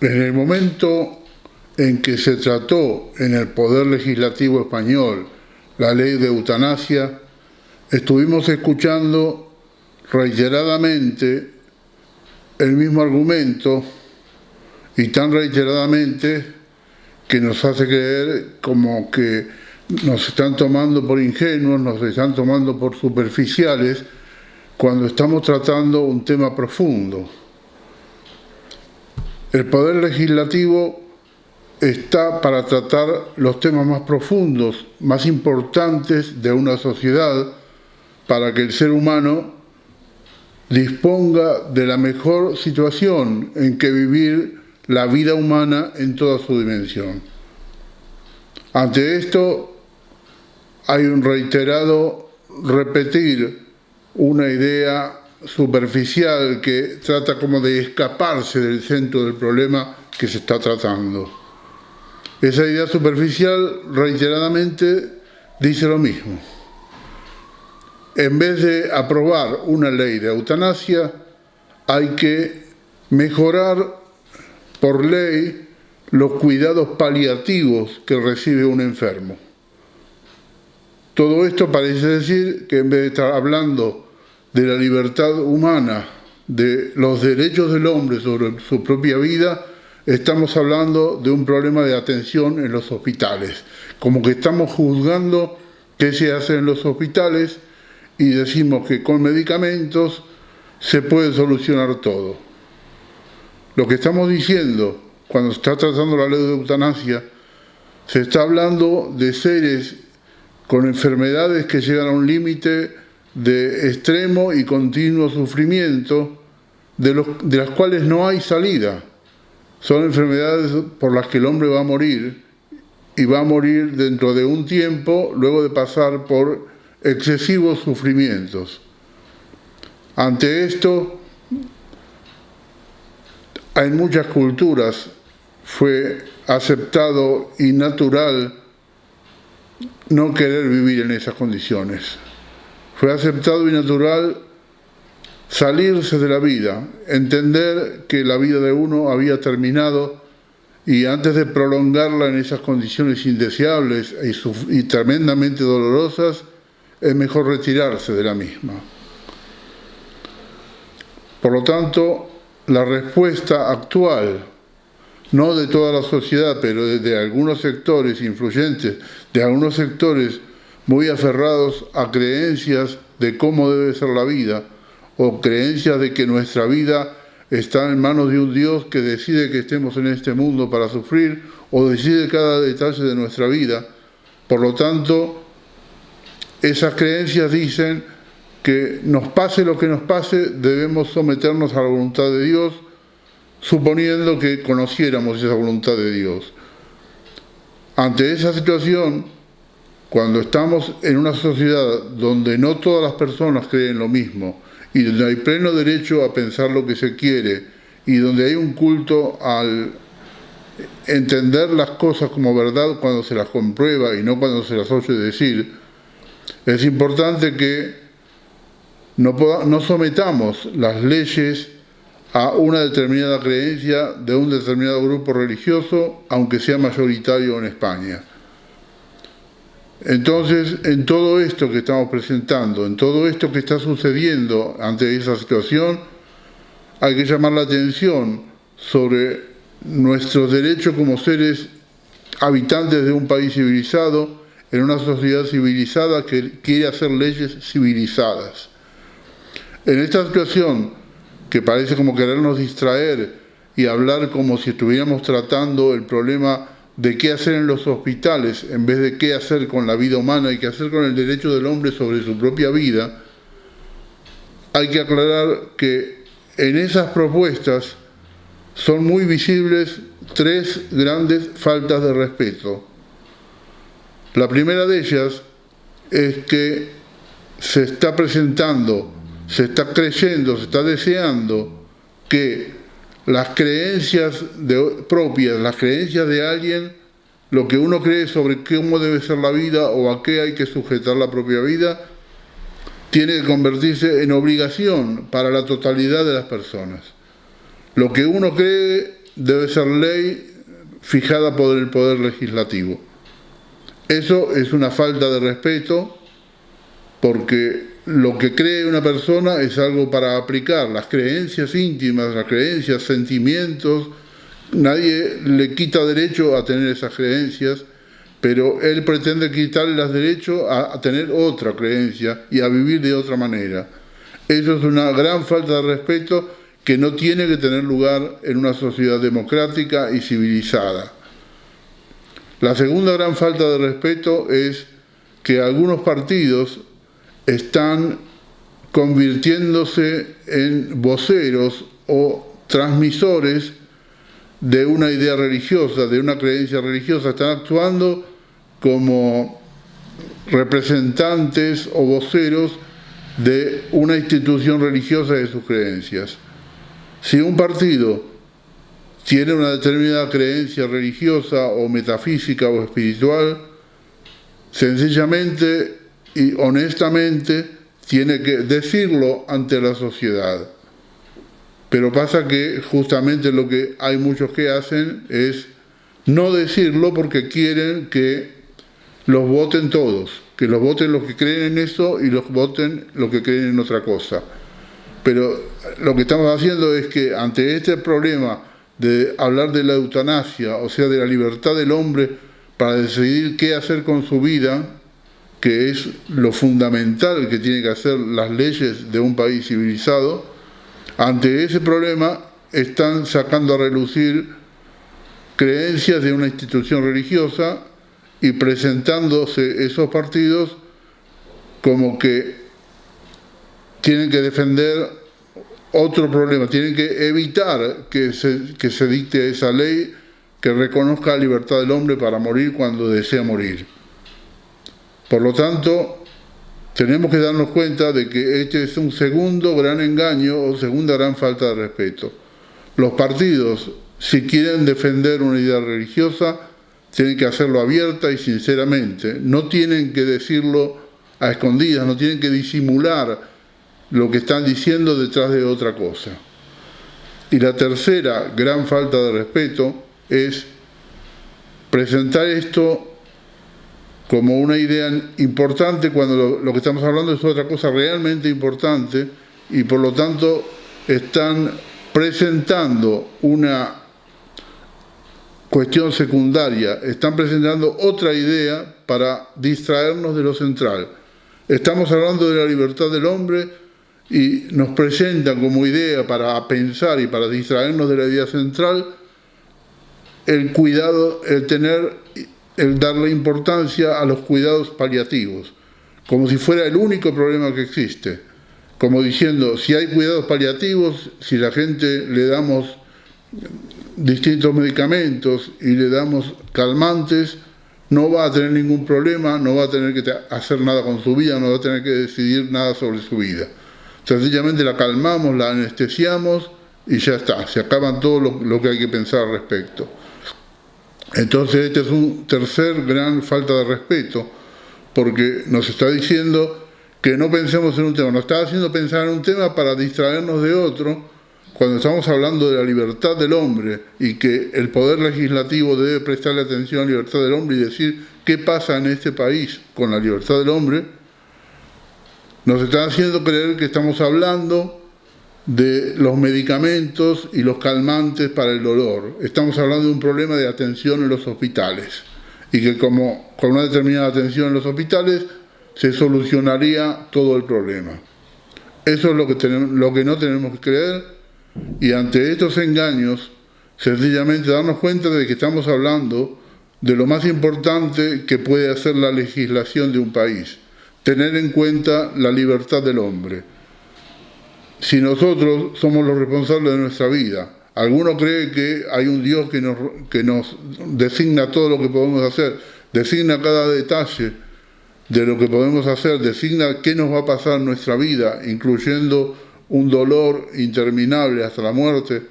En el momento en que se trató en el Poder Legislativo español la ley de eutanasia, estuvimos escuchando reiteradamente el mismo argumento, y tan reiteradamente que nos hace creer como que nos están tomando por ingenuos, nos están tomando por superficiales, cuando estamos tratando un tema profundo. El Poder Legislativo está para tratar los temas más profundos, más importantes de una sociedad, para que el ser humano disponga de la mejor situación en que vivir la vida humana en toda su dimensión. Ante esto hay un reiterado repetir una idea superficial que trata como de escaparse del centro del problema que se está tratando. Esa idea superficial reiteradamente dice lo mismo. En vez de aprobar una ley de eutanasia, hay que mejorar por ley los cuidados paliativos que recibe un enfermo. Todo esto parece decir que en vez de estar hablando de la libertad humana, de los derechos del hombre sobre su propia vida, estamos hablando de un problema de atención en los hospitales. Como que estamos juzgando qué se hace en los hospitales y decimos que con medicamentos se puede solucionar todo. Lo que estamos diciendo cuando se está tratando la ley de eutanasia, se está hablando de seres con enfermedades que llegan a un límite de extremo y continuo sufrimiento, de las cuales no hay salida. Son enfermedades por las que el hombre va a morir, y va a morir dentro de un tiempo, luego de pasar por excesivos sufrimientos. Ante esto, en muchas culturas fue aceptado y natural no querer vivir en esas condiciones. Fue aceptado y natural salirse de la vida, entender que la vida de uno había terminado y antes de prolongarla en esas condiciones indeseables y tremendamente dolorosas, es mejor retirarse de la misma. Por lo tanto, la respuesta actual, no de toda la sociedad, pero de algunos sectores influyentes, de algunos sectores muy aferrados a creencias de cómo debe ser la vida, o creencias de que nuestra vida está en manos de un Dios que decide que estemos en este mundo para sufrir, o decide cada detalle de nuestra vida. Por lo tanto, esas creencias dicen que nos pase lo que nos pase, debemos someternos a la voluntad de Dios, suponiendo que conociéramos esa voluntad de Dios. Ante esa situación, cuando estamos en una sociedad donde no todas las personas creen lo mismo, y donde hay pleno derecho a pensar lo que se quiere, y donde hay un culto al entender las cosas como verdad cuando se las comprueba y no cuando se las oye decir, es importante que no sometamos las leyes a una determinada creencia de un determinado grupo religioso, aunque sea mayoritario en España. Entonces, en todo esto que estamos presentando, en todo esto que está sucediendo ante esa situación, hay que llamar la atención sobre nuestros derechos como seres habitantes de un país civilizado, en una sociedad civilizada que quiere hacer leyes civilizadas. En esta situación, que parece como querernos distraer y hablar como si estuviéramos tratando el problema de qué hacer en los hospitales, en vez de qué hacer con la vida humana y qué hacer con el derecho del hombre sobre su propia vida, hay que aclarar que en esas propuestas son muy visibles tres grandes faltas de respeto. La primera de ellas es que se está presentando, se está creyendo, se está deseando que las creencias propias, las creencias de alguien, lo que uno cree sobre cómo debe ser la vida o a qué hay que sujetar la propia vida, tiene que convertirse en obligación para la totalidad de las personas. Lo que uno cree debe ser ley fijada por el Poder Legislativo. Eso es una falta de respeto, porque lo que cree una persona es algo para aplicar. Las creencias íntimas, las creencias, sentimientos, nadie le quita derecho a tener esas creencias, pero él pretende quitarle los derechos a tener otra creencia y a vivir de otra manera. Eso es una gran falta de respeto que no tiene que tener lugar en una sociedad democrática y civilizada. La segunda gran falta de respeto es que algunos partidos están convirtiéndose en voceros o transmisores de una idea religiosa, de una creencia religiosa. Están actuando como representantes o voceros de una institución religiosa de sus creencias. Si un partido tiene una determinada creencia religiosa o metafísica o espiritual, sencillamente y honestamente tiene que decirlo ante la sociedad. Pero pasa que justamente lo que hay muchos que hacen es no decirlo porque quieren que los voten todos, que los voten los que creen en eso y los voten los que creen en otra cosa. Pero lo que estamos haciendo es que ante este problema de hablar de la eutanasia, o sea, de la libertad del hombre para decidir qué hacer con su vida, que es lo fundamental que tienen que hacer las leyes de un país civilizado, ante ese problema están sacando a relucir creencias de una institución religiosa y presentándose esos partidos como que tienen que defender otro problema, tienen que evitar que se dicte esa ley que reconozca la libertad del hombre para morir cuando desea morir. Por lo tanto, tenemos que darnos cuenta de que este es un segundo gran engaño o segunda gran falta de respeto. Los partidos, si quieren defender una idea religiosa, tienen que hacerlo abierta y sinceramente. No tienen que decirlo a escondidas, no tienen que disimular lo que están diciendo detrás de otra cosa. Y la tercera gran falta de respeto es presentar esto como una idea importante cuando lo que estamos hablando es otra cosa realmente importante y por lo tanto están presentando una cuestión secundaria, están presentando otra idea para distraernos de lo central. Estamos hablando de la libertad del hombre y nos presentan como idea para pensar y para distraernos de la idea central el cuidado, el darle importancia a los cuidados paliativos, como si fuera el único problema que existe, como diciendo, si hay cuidados paliativos, si la gente le damos distintos medicamentos y le damos calmantes, no va a tener ningún problema, no va a tener que hacer nada con su vida, no va a tener que decidir nada sobre su vida. Sencillamente la calmamos, la anestesiamos y ya está, se acaban todo lo que hay que pensar al respecto. Entonces este es un tercer gran falta de respeto, porque nos está diciendo que no pensemos en un tema, nos está haciendo pensar en un tema para distraernos de otro, cuando estamos hablando de la libertad del hombre y que el Poder Legislativo debe prestarle atención a la libertad del hombre y decir qué pasa en este país con la libertad del hombre. Nos están haciendo creer que estamos hablando de los medicamentos y los calmantes para el dolor. Estamos hablando de un problema de atención en los hospitales y que como con una determinada atención en los hospitales se solucionaría todo el problema. Eso es lo que no tenemos que creer y ante estos engaños sencillamente darnos cuenta de que estamos hablando de lo más importante que puede hacer la legislación de un país. Tener en cuenta la libertad del hombre. Si nosotros somos los responsables de nuestra vida, alguno cree que hay un Dios que nos designa todo lo que podemos hacer, designa cada detalle de lo que podemos hacer, designa qué nos va a pasar en nuestra vida, incluyendo un dolor interminable hasta la muerte,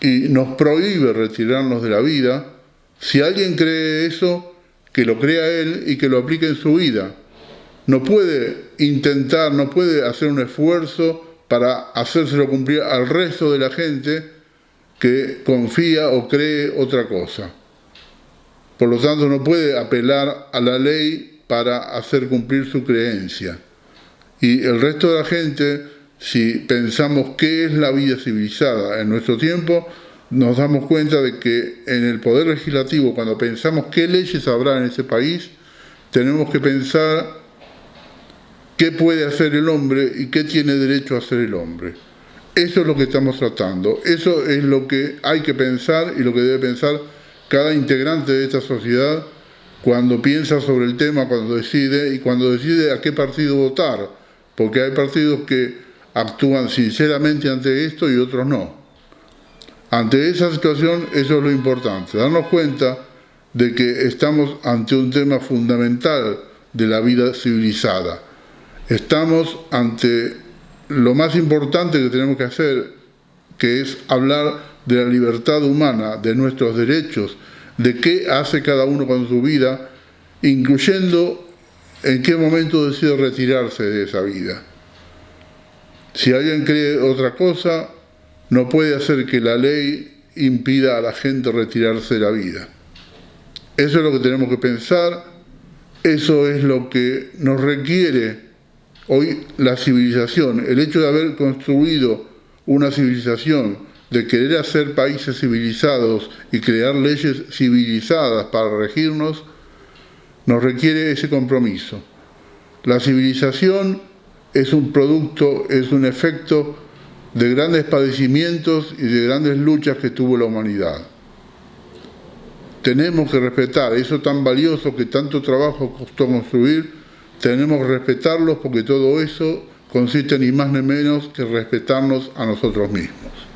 y nos prohíbe retirarnos de la vida. Si alguien cree eso, que lo crea él y que lo aplique en su vida. No puede intentar, no puede hacer un esfuerzo para hacérselo cumplir al resto de la gente que confía o cree otra cosa. Por lo tanto, no puede apelar a la ley para hacer cumplir su creencia. Y el resto de la gente, si pensamos qué es la vida civilizada en nuestro tiempo, nos damos cuenta de que en el Poder Legislativo, cuando pensamos qué leyes habrá en ese país, tenemos que pensar qué puede hacer el hombre y qué tiene derecho a hacer el hombre. Eso es lo que estamos tratando, eso es lo que hay que pensar y lo que debe pensar cada integrante de esta sociedad cuando piensa sobre el tema, cuando decide y cuando decide a qué partido votar, porque hay partidos que actúan sinceramente ante esto y otros no. Ante esa situación, eso es lo importante, darnos cuenta de que estamos ante un tema fundamental de la vida civilizada. Estamos ante lo más importante que tenemos que hacer, que es hablar de la libertad humana, de nuestros derechos, de qué hace cada uno con su vida, incluyendo en qué momento decide retirarse de esa vida. Si alguien cree otra cosa, no puede hacer que la ley impida a la gente retirarse de la vida. Eso es lo que tenemos que pensar, eso es lo que nos requiere hoy la civilización, el hecho de haber construido una civilización, de querer hacer países civilizados y crear leyes civilizadas para regirnos, nos requiere ese compromiso. La civilización es un producto, es un efecto de grandes padecimientos y de grandes luchas que tuvo la humanidad. Tenemos que respetar eso tan valioso que tanto trabajo costó construir, tenemos que respetarlos porque todo eso consiste ni más ni menos que respetarnos a nosotros mismos.